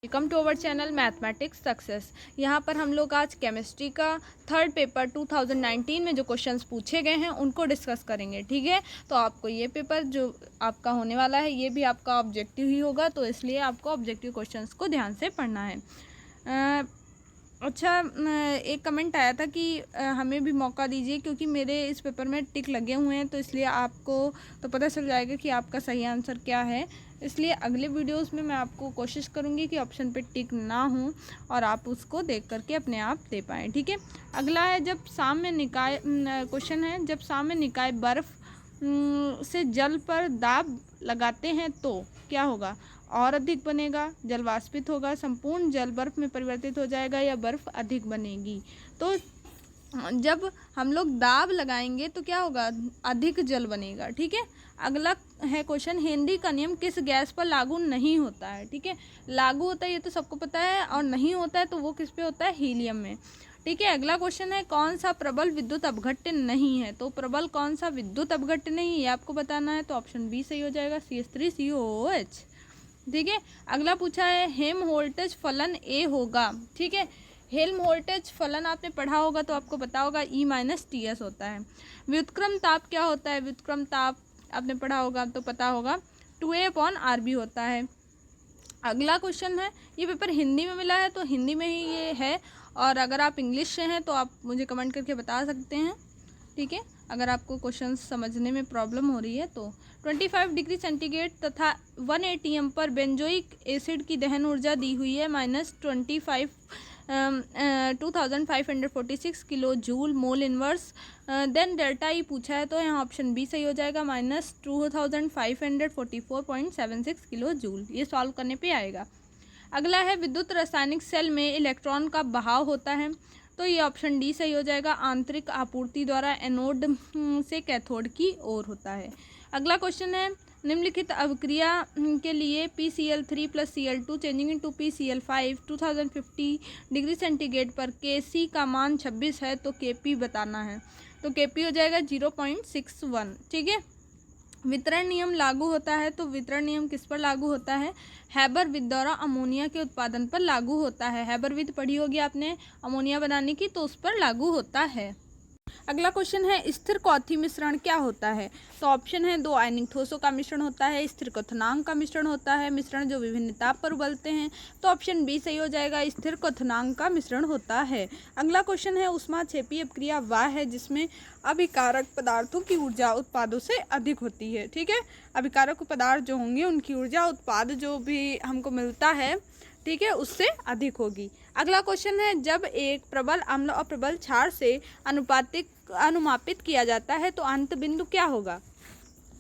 Welcome to our channel mathematics success. यहाँ पर हम लोग आज केमिस्ट्री का थर्ड पेपर 2019 में जो क्वेश्चंस पूछे गए हैं उनको डिस्कस करेंगे। ठीक है, तो आपको ये पेपर जो आपका होने वाला है ये भी आपका ऑब्जेक्टिव ही होगा, तो इसलिए आपको ऑब्जेक्टिव क्वेश्चंस को ध्यान से पढ़ना है। अच्छा, एक कमेंट आया था कि हमें भी मौका दीजिए, क्योंकि मेरे इस पेपर में टिक लगे हुए हैं, तो इसलिए आपको तो पता चल जाएगा कि आपका सही आंसर क्या है। इसलिए अगले वीडियोस में मैं आपको कोशिश करूंगी कि ऑप्शन पे टिक ना हो और आप उसको देख करके अपने आप दे पाएँ। ठीक है, अगला है जब साम्य निकाय क्वेश्चन है, जब साम्य निकाय बर्फ से जल पर दाब लगाते हैं तो क्या होगा? और अधिक बनेगा, जल वाष्पित होगा, संपूर्ण जल बर्फ में परिवर्तित हो जाएगा या बर्फ अधिक बनेगी। तो जब हम लोग दाब लगाएंगे तो क्या होगा? अधिक जल बनेगा। ठीक है, अगला है क्वेश्चन, हेनरी का नियम किस गैस पर लागू नहीं होता है? ठीक है, लागू होता है ये तो सबको पता है, और नहीं होता है तो वो किस पे होता है? हीलियम में। ठीक है, अगला क्वेश्चन है, कौन सा प्रबल विद्युत अपघट्य नहीं है? तो प्रबल कौन सा विद्युत अपघट्य नहीं है ये आपको बताना है, तो ऑप्शन बी सही हो जाएगा, CH3COOH। ठीक है, अगला पूछा है, हेल्महोल्ट्ज़ फलन ए होगा। ठीक है, हेल्महोल्ट्ज़ फलन आपने पढ़ा होगा तो आपको पता होगा E-TS होता है। व्युत्क्रम ताप क्या होता है? व्युत्क्रम ताप आपने पढ़ा होगा तो पता होगा 2A/RB होता है। अगला क्वेश्चन है, ये पेपर हिंदी में मिला है तो हिंदी में ही ये है, और अगर आप इंग्लिश से हैं तो आप मुझे कमेंट करके बता सकते हैं। ठीक है, अगर आपको क्वेश्चन समझने में प्रॉब्लम हो रही है तो 25 डिग्री सेंटीग्रेड तथा 1 ATM पर बेंजोइक एसिड की दहन ऊर्जा दी हुई है -2546 kilo joule mole inverse. Then delta E पूछा है तो यहाँ ऑप्शन बी सही हो जाएगा, -2544.76 किलो जूल। ये सॉल्व करने पे आएगा। अगला है, विद्युत रासायनिक सेल में इलेक्ट्रॉन का बहाव होता है, तो ये ऑप्शन डी सही हो जाएगा, आंतरिक आपूर्ति द्वारा एनोड से कैथोड की ओर होता है। अगला क्वेश्चन है, निम्नलिखित अभिक्रिया के लिए PCl3 + Cl2 changing into PCl5 2050 degree centigrade पर Kc का मान 26 है, तो Kp बताना है। तो Kp हो जाएगा 0.61। ठीक है, वितरण नियम लागू होता है, तो वितरण नियम किस पर लागू होता है? हैबर विद द्वारा अमोनिया के उत्पादन पर लागू होता है। हैबर विद पढ़ी होगी आपने अमोनिया बनाने की, तो उस पर लागू होता है। अगला क्वेश्चन है, स्थिर कौथी मिश्रण क्या होता है? तो ऑप्शन है, दो आयनिक ठोसों का मिश्रण होता है, स्थिर क्वथनांक का मिश्रण होता है, मिश्रण जो विभिन्न ताप पर उबलते हैं, तो ऑप्शन बी सही हो जाएगा, स्थिर क्वथनांक का मिश्रण होता है। अगला क्वेश्चन है, ऊष्माक्षेपी अपक्रिया वह है जिसमें अभिकारक पदार्थों की ऊर्जा उत्पादों से अधिक होती है। ठीक है, अभिकारक पदार्थ जो होंगे उनकी ऊर्जा उत्पाद जो भी हमको मिलता है, ठीक है, उससे अधिक होगी। अगला क्वेश्चन है, जब एक प्रबल अम्ल और प्रबल क्षार से अनुमापित किया जाता है तो अंत बिंदु क्या होगा?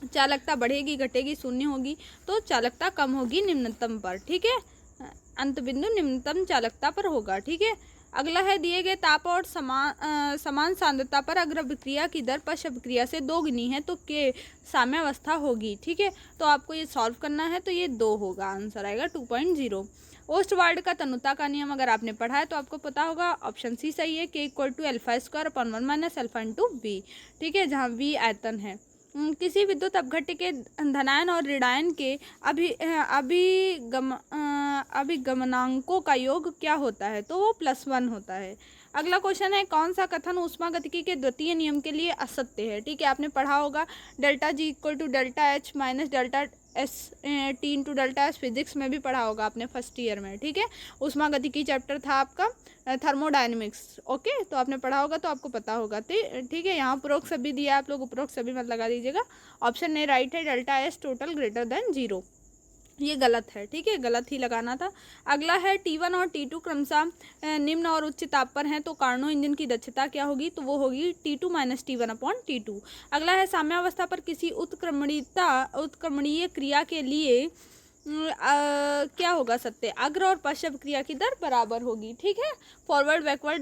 चालकता बढ़ेगी, घटेगी, शून्य होगी? तो चालकता कम होगी निम्नतम पर। ठीक है, अंत बिंदु निम्नतम चालकता पर होगा। ठीक है, अगला है, दिए गए ताप और समान सांद्रता पर अगर अभिक्रिया की दर पश्च अभिक्रिया से दोगुनी है तो के साम्यावस्था होगी। ठीक है, तो आपको ये सॉल्व करना है, तो ये 2 होगा, आंसर आएगा 2.0। ओस्टवार्ड का तनुता का नियम अगर आपने पढ़ा है तो आपको पता होगा, ऑप्शन सी सही है, K = α² / 1 - α/V। ठीक है, जहाँ V आयतन है। किसी विद्युत अपघट्य के धनायन और ऋणायन के अभिगमनांकों का योग क्या होता है? तो वो +1 होता है। अगला क्वेश्चन है, कौन सा कथन ऊष्मागतिकी के द्वितीय नियम के लिए असत्य है? ठीक है, आपने पढ़ा होगा ΔG = ΔH - ΔS T × ΔS, physics में भी पढ़ा होगा आपने फर्स्ट ईयर में। ठीक है, ऊष्मागतिकी चैप्टर था आपका थर्मोडायनेमिक्स। ओके, तो आपने पढ़ा होगा तो आपको पता होगा। ठीक है, यहाँ उपरोक्त सभी दिया, आप लोग उपरोक्त सभी मत लगा दीजिएगा। ऑप्शन ए राइट है, ΔS टोटल > 0। ये गलत है। ठीक है, गलत ही लगाना था। अगला है, T1 और T2 क्रमशः निम्न और उच्च ताप पर हैं तो कार्नो इंजन की दक्षता क्या होगी? तो वो होगी T2 - T1/T2। अगला है, साम्यावस्था पर किसी उत्क्रमणीय क्रिया के लिए क्या होगा सत्य? अग्र और पश्च क्रिया की दर बराबर होगी। ठीक है, फॉरवर्ड बैकवर्ड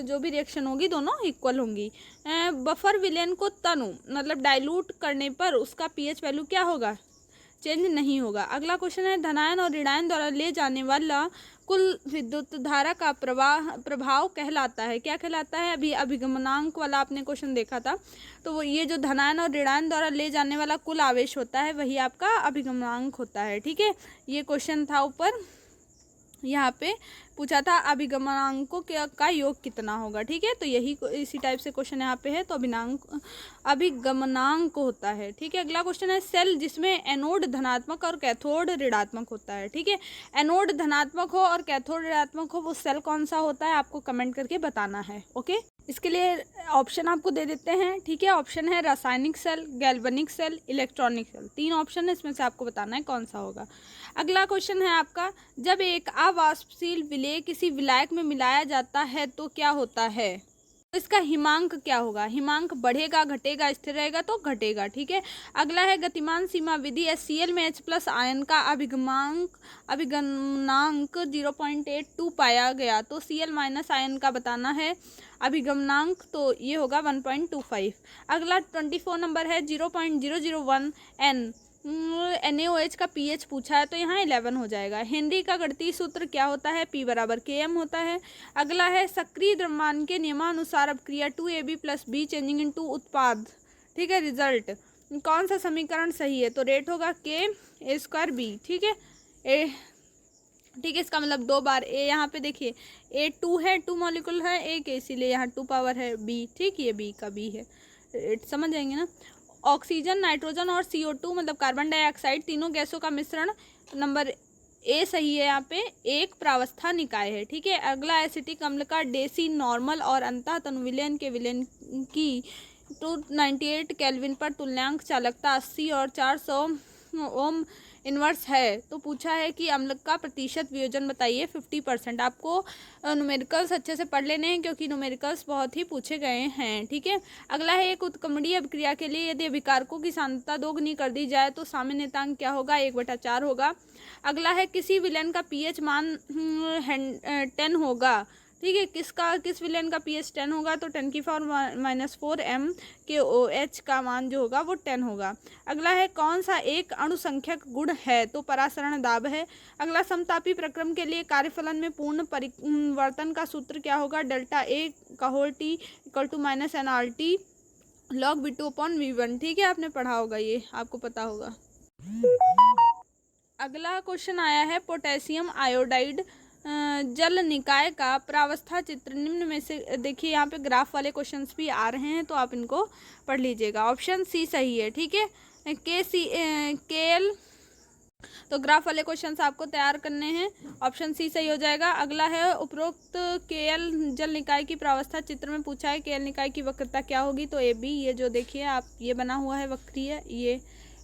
जो भी रिएक्शन होगी दोनों इक्वल होंगी। बफर विलयन को तनु मतलब डाइल्यूट करने पर उसका pH वैल्यू क्या होगा? चेंज नहीं होगा। अगला क्वेश्चन है, धनायन और ऋणायन द्वारा ले जाने वाला कुल विद्युत धारा का प्रभाव कहलाता है, क्या कहलाता है? अभी अभिगमनांक वाला आपने क्वेश्चन देखा था, तो वो ये जो धनायन और ऋणायन द्वारा ले जाने वाला कुल आवेश होता है वही आपका अभिगमनांक होता है। ठीक है, ये क्वेश्चन था ऊपर। यहाँ पे पूछा था अभिगमनांकों का योग कितना होगा, ठीक है। तो यही इसी टाइप से क्वेश्चन यहाँ पे है। तो अभिगमनांक होता है, ठीक है। अगला क्वेश्चन है सेल जिसमें एनोड धनात्मक और कैथोड ऋणात्मक होता है, ठीक है। एनोड धनात्मक हो और कैथोड ऋणात्मक हो वो सेल कौन सा होता है आपको कमेंट करके बताना है, ओके। इसके लिए ऑप्शन आपको दे देते हैं, ठीक है। ऑप्शन है रासायनिक cell, galvanic cell, electronic cell. 3 option है, इसमें से आपको बताना है कौन सा होगा। अगला क्वेश्चन है आपका, जब एक अवाष्पशील विलेय किसी विलायक में मिलाया जाता है तो क्या होता है, तो इसका हिमांक क्या होगा। हिमांक बढ़ेगा, घटेगा, स्थिर रहेगा तो घटेगा, ठीक है। अगला है गतिमान सीमा विधि, HCl में H+ आयन का अभिगमनांक 0.82 पाया गया तो Cl- आयन का बताना है अभिगमनांक, तो ये होगा 1.25। अगला 24 नंबर है 0.001 N NaOH का pH पूछा है तो यहाँ 11 हो जाएगा। हेनरी का गणितीय सूत्र क्या होता है, P = Km होता है। अगला है सक्रिय द्रव्यमान के नियमानुसार अपक्रिया 2AB + B चेंजिंग इनटू उत्पाद, ठीक है, रिजल्ट कौन सा समीकरण सही है, तो रेट होगा K(A²B), ठीक है। ठीक है, इसका मतलब 2 बार A, यहाँ पे देखिए A2 है, 2 मॉलिक्यूल है एक, इसीलिए यहाँ 2 पावर है B, ठीक, ये B का B है, समझ जाएंगे ना। ऑक्सीजन, नाइट्रोजन और CO2 मतलब कार्बन डाइऑक्साइड तीनों गैसों का मिश्रण, नंबर ए सही है यहाँ पे, एक प्रावस्था निकाय है, ठीक है। अगला एसिटिक अम्ल का डेसी नॉर्मल और अंतः तनुविलयन के विलयन की 298 केल्विन पर तुल्यांक चालकता 80 और 400 ओम इनवर्स है। तो पूछा है कि अम्ल का प्रतिशत वियोजन बताइए 50%। आपको न्यूमेरिकल्स अच्छे से पढ़ लेने हैं क्योंकि न्यूमेरिकल्स बहुत ही पूछे गए हैं, ठीक है। अगला है एक उत्क्रमणीय अभिक्रिया के लिए यदि अभिकारकों की सांद्रता 2 गुनी कर दी जाए तो सामान्यतांक क्या होगा, 1/4 होगा। अगला है किसी विलयन का pH मान 10 होगा, ठीक है। किस विलयन का pH 10 होगा, तो 10⁻⁻4 MkOH का मान जो होगा वो 10 होगा। अगला है कौन सा एक अणुसंख्यक गुण है, तो परासरण दाब है। अगला समतापी प्रक्रम के लिए कार्यफलन में पूर्ण परिवर्तन का सूत्र क्या होगा, ΔA का whole T = -nRT log V2/V1, ठीक है, आपने पढ़ा होगा, ये आपको पता होगा। अगला क्वेश्चन आया है पोटेशियम आयोडाइड जल निकाय का प्रावस्था चित्र निम्न में से, देखिए यहाँ पे ग्राफ वाले क्वेश्चंस भी आ रहे हैं तो आप इनको पढ़ लीजिएगा। ऑप्शन सी सही है, ठीक है, KL, तो ग्राफ वाले क्वेश्चंस आपको तैयार करने हैं, ऑप्शन सी सही हो जाएगा। अगला है उपरोक्त KL जल निकाय की प्रावस्था चित्र में पूछा है KL निकाय की वक्रता क्या होगी, तो AB, ये जो देखिए आप ये बना हुआ है वक्रीय, ये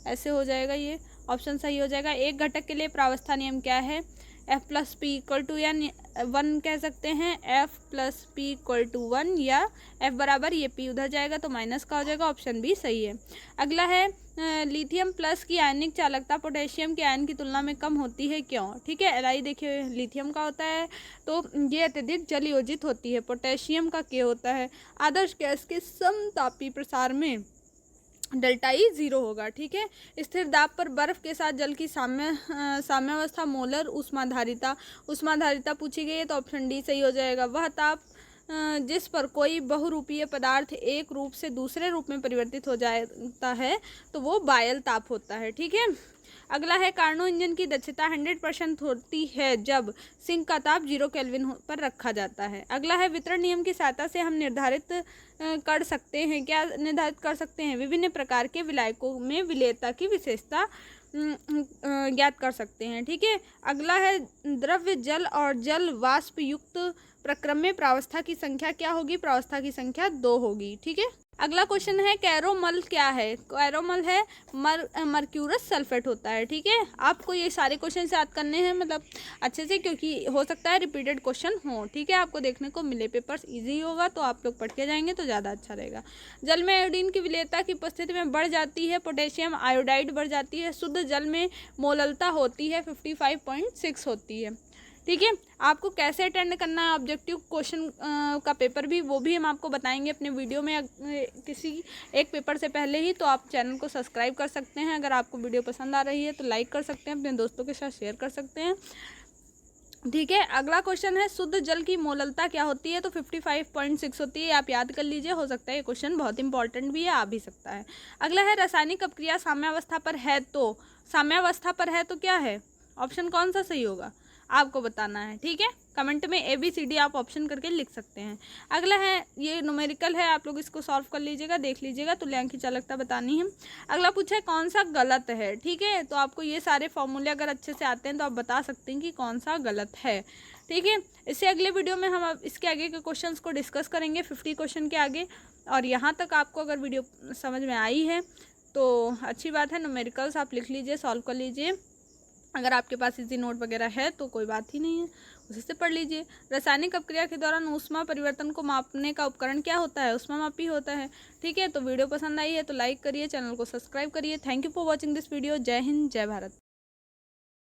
ऐसे हो जाएगा, ये ऑप्शन सही हो जाएगा। एक घटक के लिए प्रावस्था नियम क्या है, F+P = N 1 कह सकते हैं, F+P = 1 या F बराबर ये P उधर जाएगा तो माइनस का हो जाएगा, ऑप्शन बी सही है। अगला है लिथियम प्लस की आयनिक चालकता पोटेशियम के आयन की तुलना में कम होती है क्यों, ठीक है। Li देखिए लिथियम का होता है तो ये अत्यधिक जल योजित होती है, पोटेशियम का K होता है। आदर्श गैस के समतापी प्रसार में ΔE 0 होगा, ठीक है। स्थिर दाब पर बर्फ के साथ जल की साम्यावस्था मोलर उष्माधारिता पूछी गई है तो ऑप्शन डी सही हो जाएगा। वह ताप जिस पर कोई बहुरूपीय पदार्थ एक रूप से दूसरे रूप में परिवर्तित हो जाता है तो वो बायल ताप होता है, ठीक है। अगला है कार्नो इंजन की दक्षता 100% होती है जब सिंक का ताप 0 केल्विन पर रखा जाता है। अगला है वितरण नियम की सहायता से हम निर्धारित कर सकते हैं, क्या निर्धारित कर सकते हैं, विभिन्न प्रकार के विलायकों में विलेयता की विशेषता ज्ञात कर सकते हैं, ठीक है। अगला है द्रव्य जल और जल वाष्प युक्त प्रक्रम में प्रावस्था की संख्या क्या होगी, प्रावस्था की संख्या 2 होगी, ठीक है। अगला क्वेश्चन है कैरोमल क्या है, कैरोमल है मर्क्यूरस सल्फेट होता है, ठीक है। आपको ये सारे क्वेश्चन याद करने हैं मतलब अच्छे से, क्योंकि हो सकता है रिपीटेड क्वेश्चन हो, ठीक है, आपको देखने को मिले, पेपर्स इजी होगा तो आप लोग पढ़ के जाएंगे तो ज़्यादा अच्छा रहेगा। जल में आयोडीन की विलेयता की उपस्थिति में बढ़ जाती है, पोटेशियम आयोडाइड बढ़ जाती है, शुद्ध जल में मोललता होती है 55.6 होती है, ठीक है। आपको कैसे अटेंड करना है ऑब्जेक्टिव क्वेश्चन का पेपर भी, वो भी हम आपको बताएंगे अपने वीडियो में किसी एक पेपर से पहले ही, तो आप चैनल को सब्सक्राइब कर सकते हैं। अगर आपको वीडियो पसंद आ रही है तो लाइक कर सकते हैं, अपने दोस्तों के साथ शेयर कर सकते हैं, ठीक है। अगला क्वेश्चन है शुद्ध जल की मोललता क्या होती है, तो 55.6 होती है, आप याद कर लीजिए, हो सकता है ये क्वेश्चन बहुत इंपॉर्टेंट भी है, आ भी सकता है। अगला है रासायनिक अपक्रिया साम्यावस्था पर है तो क्या है, ऑप्शन कौन सा सही होगा, आपको बताना है, ठीक है। कमेंट में ABCD आप ऑप्शन करके लिख सकते हैं। अगला है, ये न्यूमेरिकल है, आप लोग इसको सॉल्व कर लीजिएगा, देख लीजिएगा, तुल्यांक की चालकता बतानी है। अगला पूछा है कौन सा गलत है, ठीक है। तो आपको ये सारे फॉर्मूले अगर अच्छे से आते हैं तो आप बता सकते हैं कि कौन सा गलत है, ठीक है। इससे अगले वीडियो में हम इसके आगे के क्वेश्चंस को डिस्कस करेंगे, 50 क्वेश्चन के आगे। और यहाँ तक आपको अगर वीडियो समझ में आई है तो अच्छी बात है। न्यूमेरिकल्स आप लिख लीजिए, सॉल्व कर लीजिए। अगर आपके पास इजी नोट वगैरह है तो कोई बात ही नहीं है, उसी से पढ़ लीजिए। रासायनिक अपक्रिया के दौरान ऊष्मा परिवर्तन को मापने का उपकरण क्या होता है? ऊष्मामापी होता है, ठीक है। तो वीडियो पसंद आई है तो लाइक करिए, चैनल को सब्सक्राइब करिए। Thank you for watching this video. जय हिंद, जय भारत।